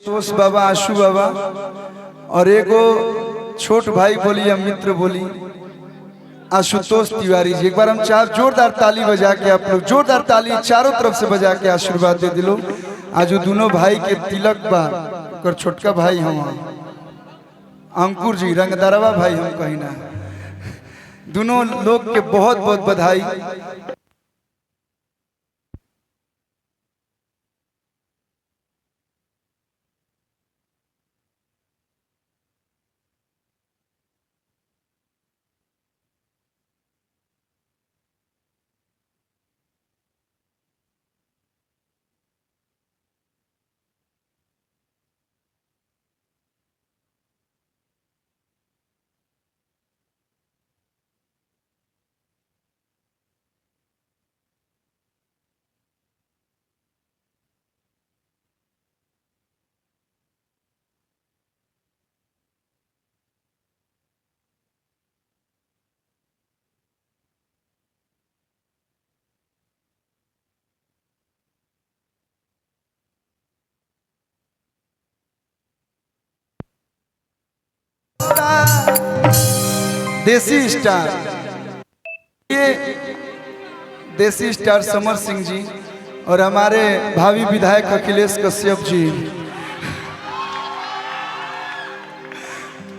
आशुतोष बाबा, आशु बाबा और एगो छोट भाई बोली, मित्र बोली आशुतोष तिवारी जी। एक बार हम चार जोरदार ताली बजा के, आप लोग जोरदार ताली चारों तरफ से बजा के आशीर्वाद दे दिलो। आज दोनों भाई के तिलक बा, कर छोटका भाई हम अंकुर जी, रंगदरवा भाई हम कहीं ना, दोनों लोग के बहुत बहुत बधाई। देसी स्टार, ये देसी स्टार समर सिंह जी और हमारे भावी विधायक अखिलेश कश्यप जी,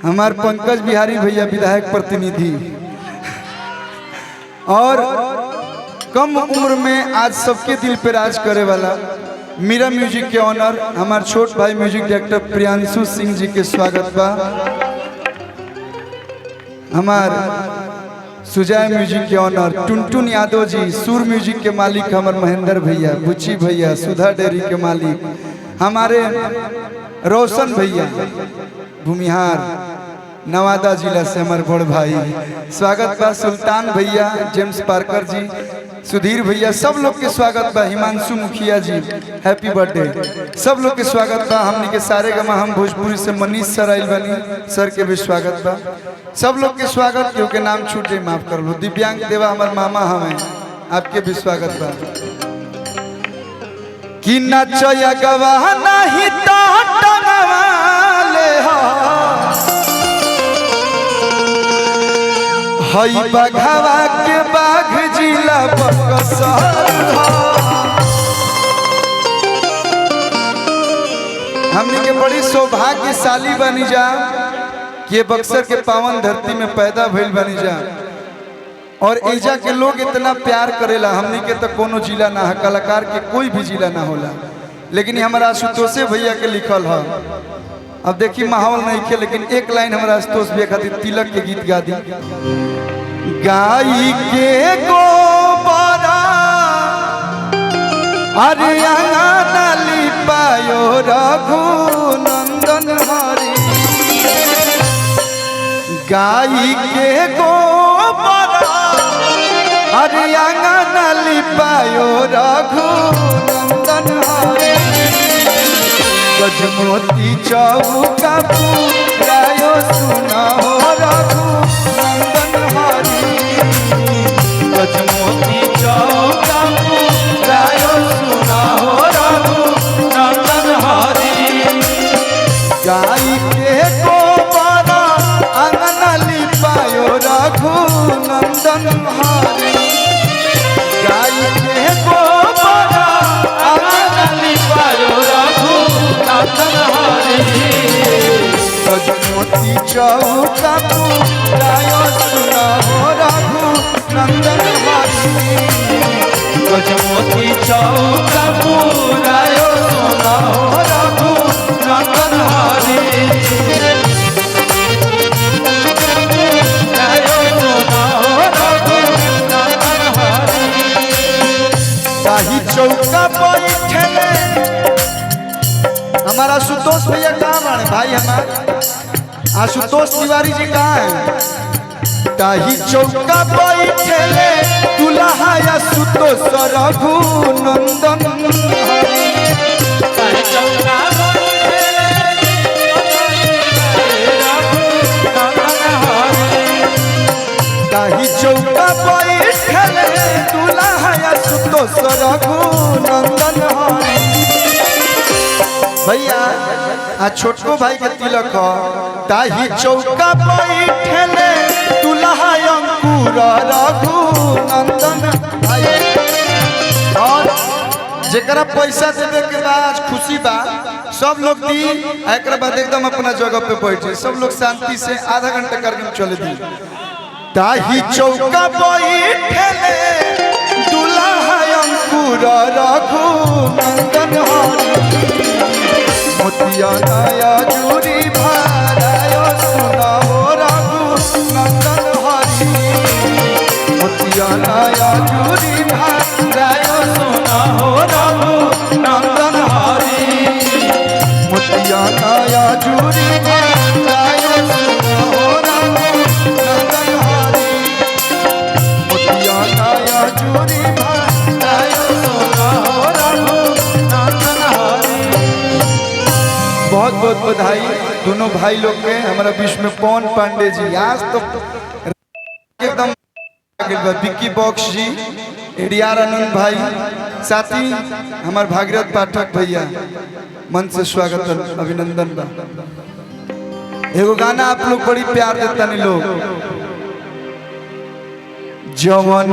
हमारे पंकज बिहारी भैया विधायक प्रतिनिधि, और कम उम्र में आज सबके दिल पे राज करे वाला मीरा म्यूजिक के ऑनर हमारे छोट भाई म्यूजिक डायरेक्टर प्रियांशु सिंह जी के स्वागत बा। हमार सुजाय म्यूजिक के ऑनर टुनटुन यादव जी, सुर म्यूजिक के मालिक हमार महेंद्र भैया, बुच्ची भैया, सुधा डेयरी के मालिक हमारे रोशन भैया भूमिहार नवादा जिला से हमारे बड़ भाई, स्वागत बा। सुल्तान भैया, जेम्स पार्कर जी, सुधीर भैया, सब लोग के स्वागत बा। हिमांशु मुखिया जी, हैप्पी बर्थडे, सब लोग के स्वागत बा। हमनी के सारे गमा हम भोजपुरी से मनीष सर आइल बनी, सर के भी स्वागत बा। सब लोग के स्वागत, क्योंकि नाम छूट जाए माफ कर लो। दिव्यांग देवा हमारे मामा हमें, आपके भी स्वागत बा। कि नचया गवा नहीं तो टंगवाले हई बघवा के बाघ जिला बक्सर। हमने के बड़ी सौभाग्यशाली बनी जा कि ये बक्सर के पावन धरती में पैदा भइल बनी जा, और एजा के लोग इतना प्यार करेला। हमने के तो कोनो जिला ना है, कलाकार के कोई भी जिला ना होला, लेकिन हमारा आशुतोषे भैया के लिखल है। अब देखिए माहौल नहीं खे, लेकिन एक लाइन हमारा आशुतोष भैया खातिर तिलक के गीत गा दी। गाई के गोबरा अरे अंगनाली पायो रघुनंदन हरि, गाई के गोबरा अरे अंगनाली पायो रघुनंदन हरि, गजमोती चौका पुरायो सुना हो रघुनंदन हरि, गजमोती चौका पुरायो सुना हो रघुनंदन हरि, गाई के गोबरा अंगनाली पायो रघुनंदन हरि, गाई के गोबरा अंगनाली पायो रघुनंदन हरि, गजमोती चौका पुरायो सुना हो रघुनंदन हरि, गजमोती चौका पुरायो सुना हो रघुनंदन हरि, चौका बैठे हमारा आशुतोष भैया कहाँ बाड़े भाई, हमारे आशुतोष तिवारी जी कहाँ है। ताही चौका बैठे दुल्हा आशुतोष रघुनंदन हरि, ताही चौका ताही चौका बैठे दुल्हा आशुतोष रघुनंदन हरि। भैया आ छोटको भाई के तिलक हो ताही चौका बैठले दुल्हा अंकुर रघु नंदन भाई। और जेकरा पैसा देवे के बाद खुशी बा सब लोग दी, एक बाद एकदम अपना जगह पे बैठे, सब लोग शांति से आधा घंटा करके चले दी। ताही चौका बैठले दुल्हा अंकुर रघु नंदन मोतिया नया जूरी भरायो सुना हो रघु नंदन हरि। मोतिया नया जूरी भरायो सुना हो रघु नंदन हरि। मोतिया नया जूरी भरायो सुना हो रघु नंदन हरि। मोतिया नया जूरी भरायो सुना हो रघु नंदन हरि। बहुत बहुत बधाई दोनों भाई लोग के। हमारा बीच में पवन पांडे जी आज तो एकदम विक्की बॉक्स जी, एडीआर आनंद भाई, साथी हमारे भागीरथ पाठक भैया, मन से स्वागत अभिनंदन बा। एगो गाना आप लोग बड़ी प्यार देता नहीं लोग जवन